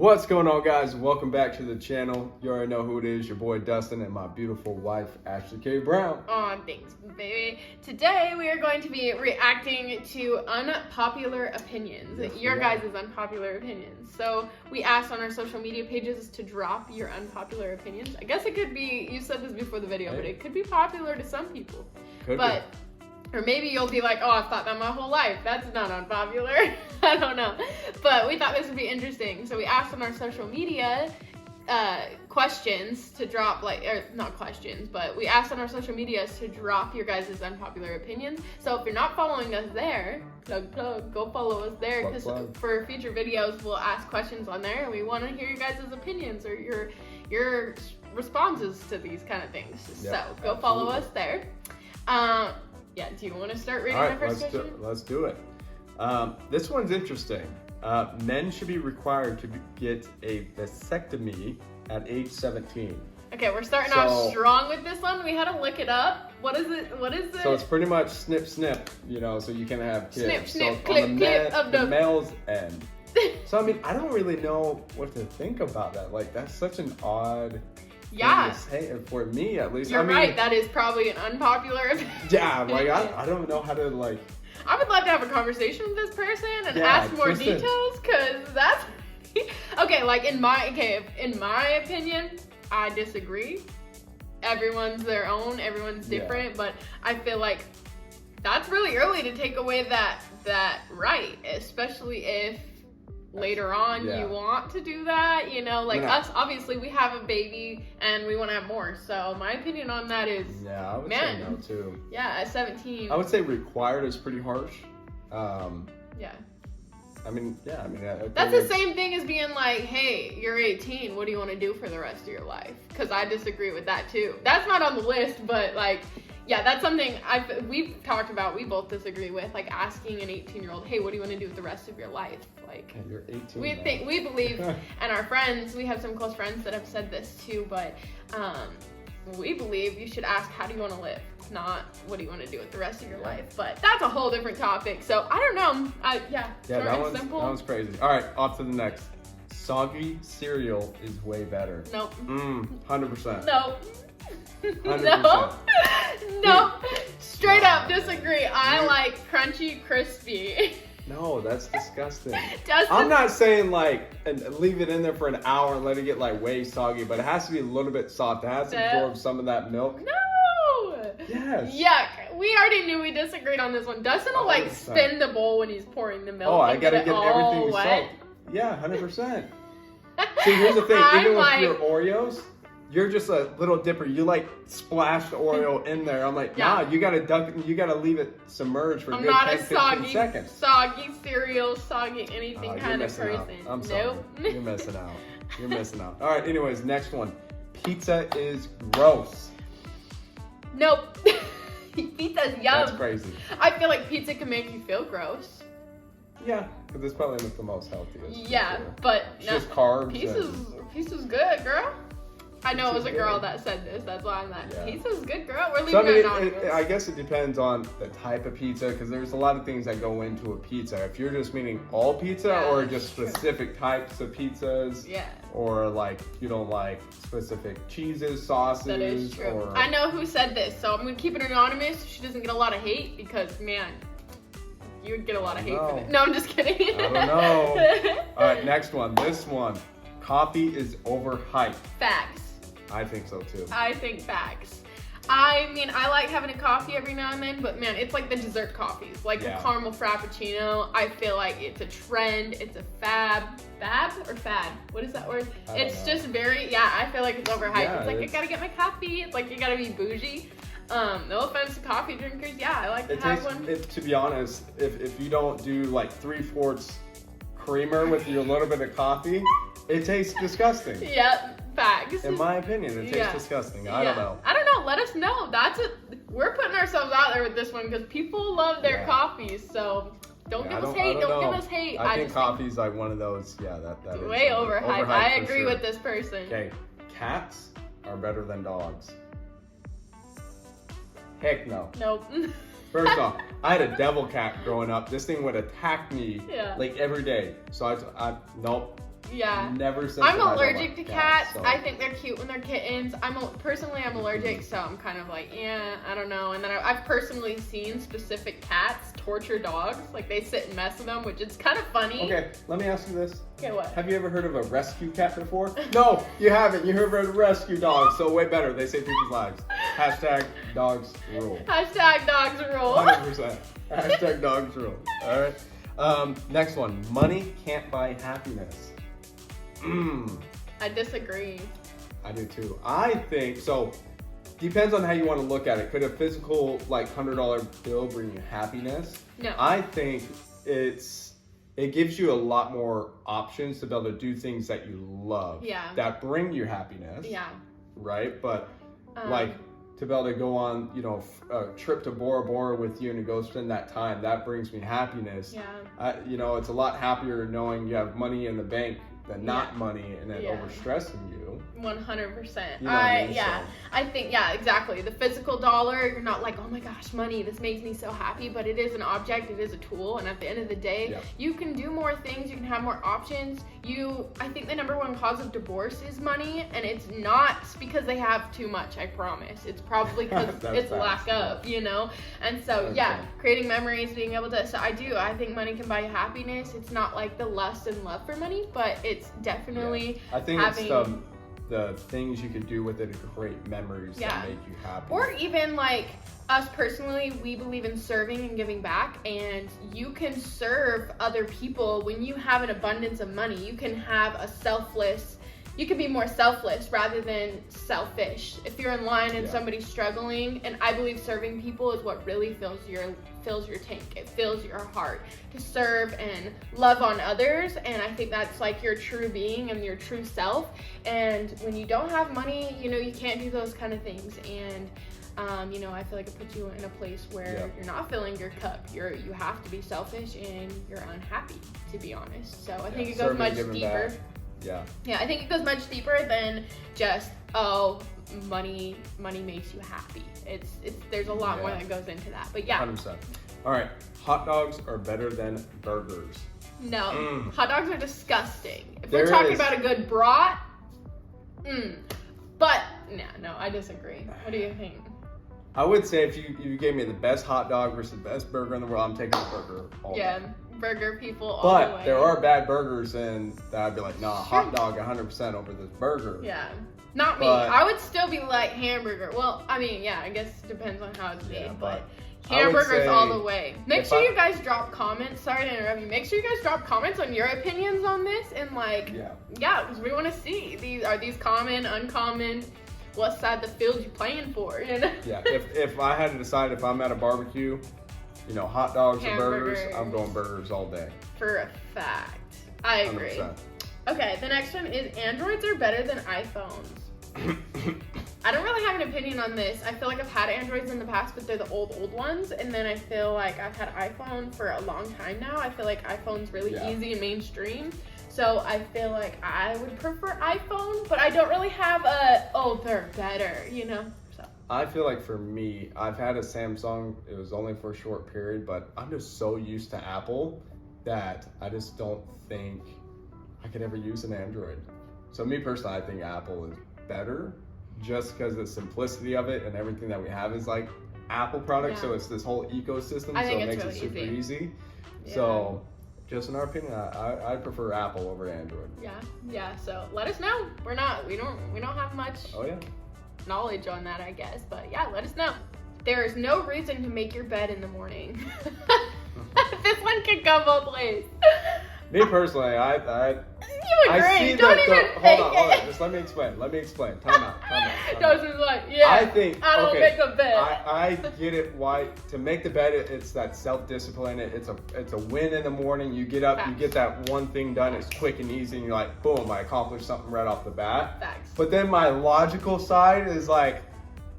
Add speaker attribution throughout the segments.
Speaker 1: What's going on, guys? Welcome back to the channel. You already know who it is, your boy Dustin and my beautiful wife, Ashley K. Brown.
Speaker 2: Aw, thanks, baby. Today we are going to be reacting to unpopular opinions,
Speaker 1: Yes,
Speaker 2: your guys' unpopular opinions. So we asked on our social media pages to drop your unpopular opinions. I guess it could be, you said this before the video, but it could be popular to some people. Or maybe you'll be like, oh, I've thought that my whole life. That's not unpopular. I don't know. But we thought this would be interesting. So we asked on our social media questions to drop, not questions, but we asked on our social medias to drop your guys' unpopular opinions. So if you're not following us there, go follow us there, because for future videos, we'll ask questions on there, and we want to hear your guys' opinions or your responses to these kind of things. Yep, so go follow us there. Yeah, do you want to start reading the first question?
Speaker 1: Let's do it. This one's interesting. Men should be required to get a vasectomy at age 17.
Speaker 2: Okay, we're starting off strong with this one. We had to look it up. What is it? So
Speaker 1: it's pretty much snip, snip, so you can have kids.
Speaker 2: Snip, snip,
Speaker 1: so
Speaker 2: clip,
Speaker 1: on
Speaker 2: clip of
Speaker 1: the male's end. So, I mean, I don't really know what to think about that. Like, that's such an odd...
Speaker 2: Yeah.
Speaker 1: For me, at least.
Speaker 2: You're right. That is probably an unpopular opinion.
Speaker 1: Yeah, like I don't know how to like.
Speaker 2: I would love to have a conversation with this person and ask more details, because that's okay. Like in my opinion, I disagree. Everyone's their own. Everyone's different, but I feel like that's really early to take away that right, especially if later on you want to do that, us, obviously we have a baby and we want to have more, so my opinion on that is
Speaker 1: I would say no too.
Speaker 2: Yeah, at 17
Speaker 1: I would say required is pretty harsh.
Speaker 2: Yeah,
Speaker 1: that's
Speaker 2: the same thing as being like, hey, you're 18, what do you want to do for the rest of your life? Because I disagree with that too. That's not on the list, but yeah, that's something we've talked about, we both disagree with, like asking an 18-year-old, hey, what do you want to do with the rest of your life? Like,
Speaker 1: you're 18
Speaker 2: we believe, and our friends, we have some close friends that have said this too, but we believe you should ask, how do you want to live? Not, what do you want to do with the rest of your life? But that's a whole different topic, so I don't know.
Speaker 1: That one's crazy. All right, off to the next. Soggy cereal is way better.
Speaker 2: Nope.
Speaker 1: 100%.
Speaker 2: Nope.
Speaker 1: 100%.
Speaker 2: No, straight up disagree. I like crunchy, crispy.
Speaker 1: No, that's disgusting.
Speaker 2: Dustin,
Speaker 1: I'm not saying and leave it in there for an hour and let it get way soggy, but it has to be a little bit soft. It has to absorb some of that milk.
Speaker 2: No.
Speaker 1: Yes.
Speaker 2: Yuck. We already knew we disagreed on this one. Dustin will spin the bowl when he's pouring the milk.
Speaker 1: Oh, I gotta get everything soaked. Yeah, 100%. See, here's the thing. Even with your Oreos, you're just a little dipper. You splash the Oreo in there. I'm like, nah, you gotta dunk it. You gotta leave it submerged for 10-15 seconds.
Speaker 2: Soggy cereal, soggy anything kind of person.
Speaker 1: I'm sorry. Nope. You're missing out. You're missing out. All right. Anyways, next one. Pizza is gross.
Speaker 2: Nope. Pizza's yum.
Speaker 1: That's crazy.
Speaker 2: I feel like pizza can make you feel gross.
Speaker 1: Yeah, because it's probably not the most healthiest.
Speaker 2: Yeah, but
Speaker 1: it's just carbs.
Speaker 2: Pizza's good, girl. I know it was a girl that said this. That's why I'm like, pizza's good, girl. We're leaving
Speaker 1: I guess it depends on the type of pizza, because there's a lot of things that go into a pizza. If you're just meaning all pizza or just specific types of pizzas, or you don't like specific cheeses, sauces. That is true.
Speaker 2: I know who said this, so I'm gonna keep it anonymous so she doesn't get a lot of hate, because man, you would get a lot of hate for this. No, I'm just kidding.
Speaker 1: I don't know. All right, next one. This one. Coffee is overhyped.
Speaker 2: Facts.
Speaker 1: I think so too.
Speaker 2: I think facts. I mean, I like having a coffee every now and then, but man, it's like the dessert coffees, a caramel frappuccino. I feel like it's a trend. It's a fad? What is that word? It's just very, I feel like it's overhyped. Yeah, I gotta get my coffee. It's like you gotta be bougie. No offense to coffee drinkers. Yeah, I like to have one.
Speaker 1: To be honest, if you don't do 3/4 creamer with your little bit of coffee, it tastes disgusting.
Speaker 2: Yep. Facts.
Speaker 1: In my opinion, it tastes disgusting. I don't know.
Speaker 2: Let us know. We're putting ourselves out there with this one, because people love their coffees. So don't give us hate. Don't give us hate.
Speaker 1: I think coffee's one of those. that is
Speaker 2: way overhyped. I agree with this person.
Speaker 1: Okay, cats are better than dogs. Heck no.
Speaker 2: Nope.
Speaker 1: First off, I had a devil cat growing up. This thing would attack me every day. So I nope.
Speaker 2: Yeah.
Speaker 1: Never said
Speaker 2: I'm
Speaker 1: that I don't
Speaker 2: allergic
Speaker 1: like
Speaker 2: to cats.
Speaker 1: so.
Speaker 2: I think they're cute when they're kittens. Personally, I'm allergic, so I'm kind of like, yeah, I don't know. And then I've personally seen specific cats torture dogs. Like, they sit and mess with them, which is kind of funny.
Speaker 1: Okay, let me ask you this.
Speaker 2: Okay, what?
Speaker 1: Have you ever heard of a rescue cat before? No, you haven't. You heard of a rescue dog, so way better. They save people's lives. Hashtag dogs rule.
Speaker 2: Hashtag dogs rule.
Speaker 1: 100%. Hashtag dogs rule. All right. Next one. Money can't buy happiness.
Speaker 2: I disagree.
Speaker 1: I do too. I think, so depends on how you want to look at it. Could a physical, like, $100 bill bring you happiness?
Speaker 2: No.
Speaker 1: I think it gives you a lot more options to be able to do things that you love.
Speaker 2: Yeah.
Speaker 1: That bring you happiness.
Speaker 2: Yeah.
Speaker 1: Right? But like to be able to go on, you know, a trip to Bora Bora with you and to go spend that time, that brings me happiness.
Speaker 2: Yeah.
Speaker 1: You know, it's a lot happier knowing you have money in the bank than not money and then overstressing you.
Speaker 2: 100%.
Speaker 1: You know what I mean?
Speaker 2: Yeah.
Speaker 1: So.
Speaker 2: I think, yeah, exactly. The physical dollar, you're not like, oh my gosh, money, this makes me so happy, but it is an object, it is a tool, and at the end of the day, you can do more things, you can have more options. I think the number one cause of divorce is money, and it's not because they have too much, I promise. It's probably because it's lack of, you know? And so, creating memories, being able to, I think money can buy you happiness. It's not like the lust and love for money, but it's definitely
Speaker 1: I think it's the things you can do with it to create memories that make you happy.
Speaker 2: Or even like us personally, we believe in serving and giving back, and you can serve other people when you have an abundance of money. You can have you can be more selfless rather than selfish. If you're in line and somebody's struggling, and I believe serving people is what really fills your tank. It fills your heart to serve and love on others, and I think that's like your true being and your true self. And when you don't have money, you know, you can't do those kind of things. And you know, I feel like it puts you in a place where you're not filling your cup. You have to be selfish and you're unhappy, to be honest. So I think it goes much deeper.
Speaker 1: Back. Yeah, I
Speaker 2: think it goes much deeper than just, money makes you happy. There's a lot more that goes into that. But
Speaker 1: 100%. All right, hot dogs are better than burgers.
Speaker 2: No, hot dogs are disgusting. If we're talking about a good brat, but no, I disagree. What do you think?
Speaker 1: I would say if you gave me the best hot dog versus the best burger in the world, I'm taking the burger all day.
Speaker 2: Burger people all the way.
Speaker 1: But there are bad burgers, and I'd be like, nah, hot dog 100% over this burger.
Speaker 2: Yeah. Not me. I would still be like hamburger. Well, I mean, I guess it depends on how it's made, but hamburgers all the way. Make sure you guys drop comments. Sorry to interrupt you. Make sure you guys drop comments on your opinions on this, and like, because we want to see are these common, uncommon, what side of the field you playing for, you know?
Speaker 1: Yeah. If I had to decide if I'm at a barbecue, you know, hot dogs or burgers, I'm going burgers all day.
Speaker 2: For a fact. I agree. 100%. Okay, the next one is Androids are better than iPhones. I don't really have an opinion on this. I feel like I've had Androids in the past, but they're the old ones. And then I feel like I've had iPhone for a long time now. I feel like iPhone's really easy and mainstream. So I feel like I would prefer iPhone, but I don't really have they're better, you know?
Speaker 1: I feel like for me, I've had a Samsung. It was only for a short period, but I'm just so used to Apple that I just don't think I could ever use an Android. So me personally, I think Apple is better just because the simplicity of it and everything that we have is like Apple products. So it's this whole ecosystem, so it makes it super easy. Yeah. So just in our opinion, I prefer Apple over Android.
Speaker 2: Yeah. So let us know. We don't have much. Knowledge on that, I guess, but let us know. There is no reason to make your bed in the morning. This one could go both ways.
Speaker 1: Me personally, I
Speaker 2: you agree.
Speaker 1: I see
Speaker 2: don't
Speaker 1: that
Speaker 2: even
Speaker 1: hold on. Just let me explain. Time out.
Speaker 2: Dustin's like,
Speaker 1: I think
Speaker 2: I don't make a bed.
Speaker 1: I get it. Why to make the bed? It's that self-discipline. It's a win in the morning. You get up, you get that one thing done. It's quick and easy, and you're like, boom! I accomplished something right off the bat.
Speaker 2: Facts.
Speaker 1: But then my logical side is like,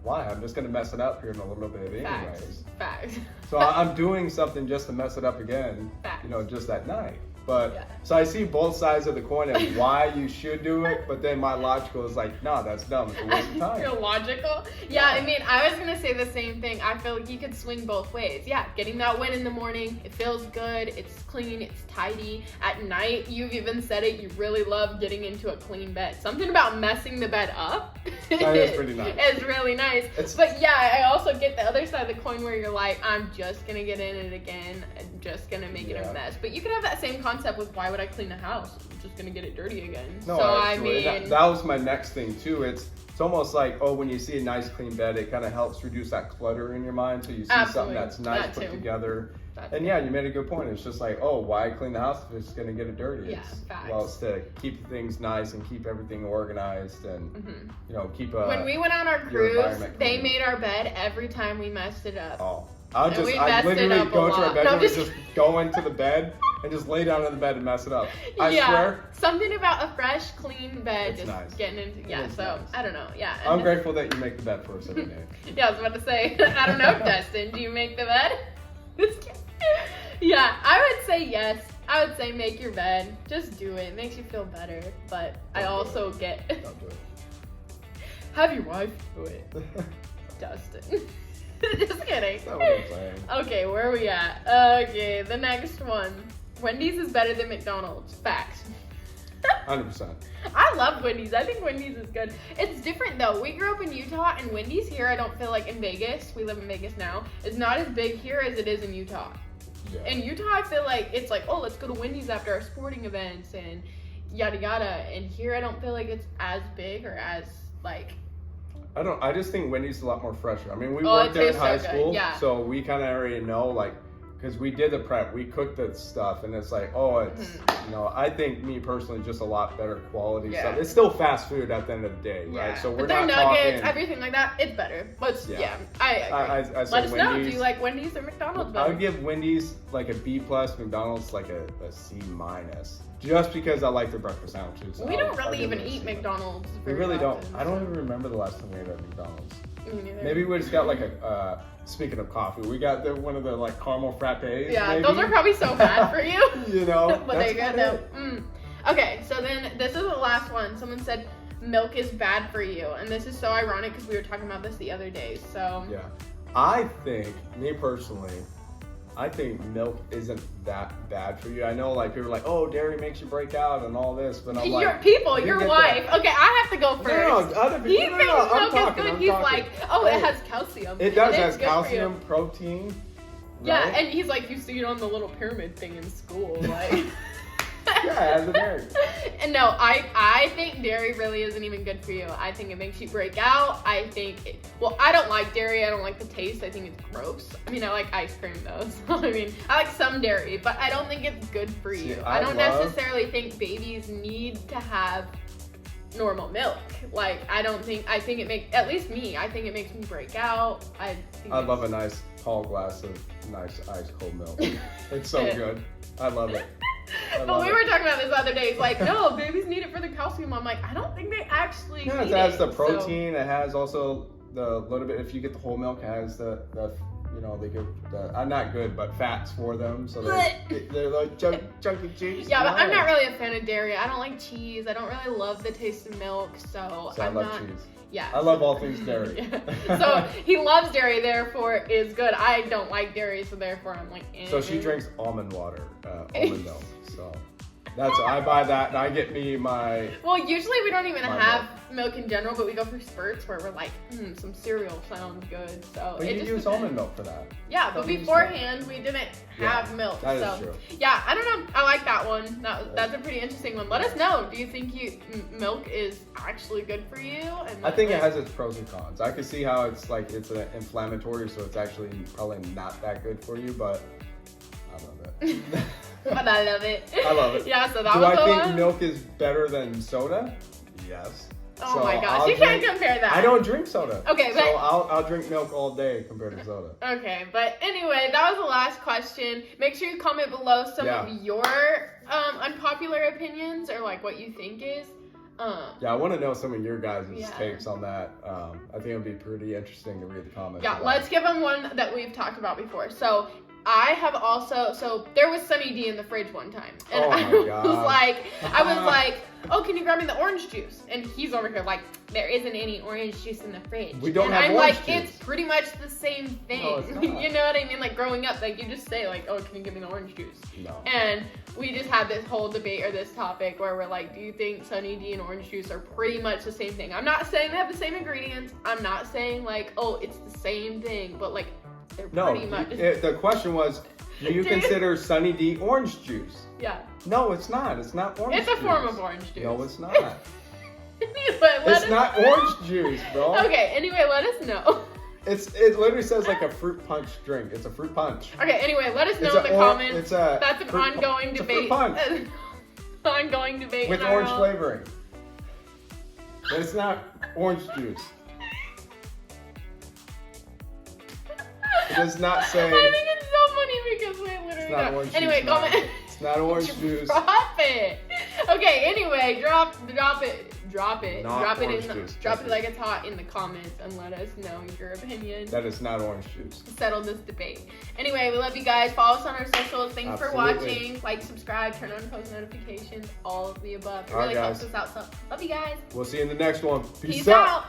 Speaker 1: why? I'm just gonna mess it up here in a little bit anyways.
Speaker 2: Facts.
Speaker 1: So I'm doing something just to mess it up again.
Speaker 2: Facts.
Speaker 1: You know, just that night. But so I see both sides of the coin of why you should do it, but then my logical is like, no, that's dumb. It's a waste of time.
Speaker 2: You're logical? Yeah, I mean, I was gonna say the same thing. I feel like you could swing both ways. Yeah, getting that win in the morning, it feels good, it's clean, it's tidy. At night, you've even said it, you really love getting into a clean bed. Something about messing the bed up.
Speaker 1: That is pretty nice.
Speaker 2: It's really nice. But yeah, I also get the other side of the coin where you're like, I'm just gonna get in it again. I'm just gonna make it a mess. But you could have that same concept with why would I clean the house? I'm just gonna get it dirty again.
Speaker 1: No,
Speaker 2: so
Speaker 1: absolutely.
Speaker 2: I mean,
Speaker 1: that was my next thing too. It's almost like, oh, when you see a nice clean bed, it kind of helps reduce that clutter in your mind. So you see something that's nice put together. And yeah, you made a good point. It's just like, oh, why clean the house if it's gonna get it dirty?
Speaker 2: Yeah, facts.
Speaker 1: Well, it's to keep things nice and keep everything organized and you know, keep
Speaker 2: when we went on our cruise, they made our bed every time we messed it up.
Speaker 1: Oh. I literally go to our bedroom and just go into the bed and just lay down in the bed and mess it up. I swear.
Speaker 2: Something about a fresh, clean bed,
Speaker 1: it's
Speaker 2: just
Speaker 1: nice.
Speaker 2: Getting into, so nice. I don't know,
Speaker 1: I'm grateful that you make the bed for us every day.
Speaker 2: Yeah, I was about to say, I don't know, Dustin, do you make the bed? Yeah, I would say yes. I would say make your bed. Just do it. It makes you feel better. But I also get...
Speaker 1: Don't do it.
Speaker 2: Have your wife do it. Dustin. Just kidding.
Speaker 1: That's not what I'm saying.
Speaker 2: Okay, where are we at? Okay, the next one. Wendy's is better than McDonald's. Facts.
Speaker 1: 100%.
Speaker 2: I love Wendy's. I think Wendy's is good. It's different though. We grew up in Utah, and Wendy's here, I don't feel like in Vegas, we live in Vegas now, is not as big here as it is in Utah. Yeah. In Utah, I feel like it's like, oh, let's go to Wendy's after our sporting events and yada yada. And here, I don't feel like it's as big or as like...
Speaker 1: I just think Wendy's is a lot more fresher. I mean, we worked there in high school, so we kind of already know, like, because we did the prep, we cooked the stuff, and it's like, oh, it's, you know, I think me personally, just a lot better quality stuff. It's still fast food at the end of the day, right? So we're not
Speaker 2: nuggets,
Speaker 1: talking...
Speaker 2: everything like that, it's better. But I agree.
Speaker 1: I
Speaker 2: Let us know, do you like Wendy's or McDonald's better?
Speaker 1: I would give Wendy's like a B+, McDonald's like a C-. Just because I like their breakfast sandwiches.
Speaker 2: We don't really even eat McDonald's.
Speaker 1: We really don't. I don't even remember the last time we ate at McDonald's. Maybe we just got like a, speaking of coffee, we got one of the like caramel frappes.
Speaker 2: Yeah,
Speaker 1: maybe.
Speaker 2: Those are probably so bad for you.
Speaker 1: You know,
Speaker 2: but they're good though. Okay, so then this is the last one. Someone said milk is bad for you. And this is so ironic because we were talking about this the other day, so.
Speaker 1: Yeah, I think, me personally, I think milk isn't that bad for you. I know, like, people are like, oh, dairy makes you break out and all this, but I'm like...
Speaker 2: Your wife. That. Okay, I have to go first.
Speaker 1: No, other people,
Speaker 2: he thinks milk is good. He's like, oh, it has calcium.
Speaker 1: It does, has calcium, protein. Right?
Speaker 2: Yeah, and he's like, you see it on the little pyramid thing in school, like...
Speaker 1: Yeah, it has a dairy.
Speaker 2: And no, I think dairy really isn't even good for you. I think it makes you break out. I think I don't like dairy. I don't like the taste. I think it's gross. I mean, I like ice cream though. So I mean, I like some dairy, but I don't think it's good for you. I don't necessarily think babies need to have normal milk. Like, I think it makes, at least me, I think it makes me break out. I
Speaker 1: love a nice tall glass of nice ice cold milk. It's so good. I love it.
Speaker 2: But we were talking about this the other day. It's like, no, babies need it for the calcium. I'm like, I don't think they actually need it.
Speaker 1: It has the protein. It has also the little bit, if you get the whole milk, it has the you know, they give the, not good, but fats for them. So they're like chunky cheese.
Speaker 2: Yeah, but I'm not really a fan of dairy. I don't like cheese. I don't really love the taste of milk. So
Speaker 1: I love cheese.
Speaker 2: Yeah.
Speaker 1: I love all things dairy.
Speaker 2: So he loves dairy, therefore is good. I don't like dairy, so therefore I'm like,
Speaker 1: So she drinks almond water, almond milk. So I buy that, and I get me my...
Speaker 2: Well, usually we don't even have milk in general, but we go through spurts where we're like, some cereal sounds good. So
Speaker 1: but you use almond milk for that.
Speaker 2: Yeah, but beforehand we didn't have milk.
Speaker 1: That is true.
Speaker 2: Yeah, I don't know. I like that one. That's a pretty interesting one. Let us know. Do you think milk is actually good for you? And
Speaker 1: I think it has its pros and cons. I can see how it's like it's an inflammatory, so it's actually probably not that good for you, but I love it.
Speaker 2: But I love it.
Speaker 1: I love it.
Speaker 2: Yeah, so that
Speaker 1: was
Speaker 2: the one.
Speaker 1: Do I think milk is better than soda? Yes.
Speaker 2: Oh so my gosh, you can't compare that.
Speaker 1: I don't drink soda.
Speaker 2: Okay, but...
Speaker 1: So I'll drink milk all day compared to soda.
Speaker 2: Okay, but anyway, that was the last question. Make sure you comment below some of your unpopular opinions or like what you think is.
Speaker 1: Yeah, I want to know some of your guys' takes on that. I think it would be pretty interesting to read the comments.
Speaker 2: Yeah, let's give them one that we've talked about before. So I have also, so there was Sunny D in the fridge one time, and
Speaker 1: Oh
Speaker 2: I
Speaker 1: my God.
Speaker 2: was like, oh, can you grab me the orange juice? And he's over here like, there isn't any orange juice in the fridge.
Speaker 1: We don't
Speaker 2: and
Speaker 1: have
Speaker 2: I'm
Speaker 1: orange
Speaker 2: like,
Speaker 1: juice.
Speaker 2: it's pretty much the same thing.
Speaker 1: No, it's not.
Speaker 2: You know what I mean? Like growing up, like you just say like, oh, can you give me the orange juice?
Speaker 1: No.
Speaker 2: And we just had this whole debate or this topic where we're like, do you think Sunny D and orange juice are pretty much the same thing? I'm not saying they have the same ingredients. I'm not saying like, oh, it's the same thing, but like they're pretty much.
Speaker 1: The question was, do you consider Sunny D orange juice?
Speaker 2: Yeah.
Speaker 1: No, it's not. It's not orange juice.
Speaker 2: It's a form of orange juice.
Speaker 1: No, it's not.
Speaker 2: Anyway,
Speaker 1: It's not orange juice, bro.
Speaker 2: Okay, anyway, let us know.
Speaker 1: It literally says like a fruit punch drink. It's a fruit punch.
Speaker 2: Okay, anyway, let us know
Speaker 1: It's
Speaker 2: in the comments.
Speaker 1: That's
Speaker 2: an ongoing
Speaker 1: It's a
Speaker 2: debate.
Speaker 1: fruit punch
Speaker 2: Ongoing debate.
Speaker 1: with orange flavoring. But it's not orange juice. It does not say.
Speaker 2: I think it's so funny because we literally
Speaker 1: It's not orange
Speaker 2: Anyway,
Speaker 1: juice,
Speaker 2: comment.
Speaker 1: man. It's not orange juice.
Speaker 2: Drop it. Okay, anyway, drop it. Drop it.
Speaker 1: Not
Speaker 2: Drop it
Speaker 1: orange
Speaker 2: in the,
Speaker 1: juice.
Speaker 2: drop it like it's hot in the comments and let us know your opinion.
Speaker 1: That is not orange juice.
Speaker 2: Settle this debate. Anyway, we love you guys. Follow us on our socials. Thanks for
Speaker 1: Absolutely.
Speaker 2: watching. Like, subscribe, turn on post notifications, all of the above. It
Speaker 1: All right,
Speaker 2: really helps
Speaker 1: guys.
Speaker 2: us out. So love you guys.
Speaker 1: We'll see you in the next one.
Speaker 2: Peace out.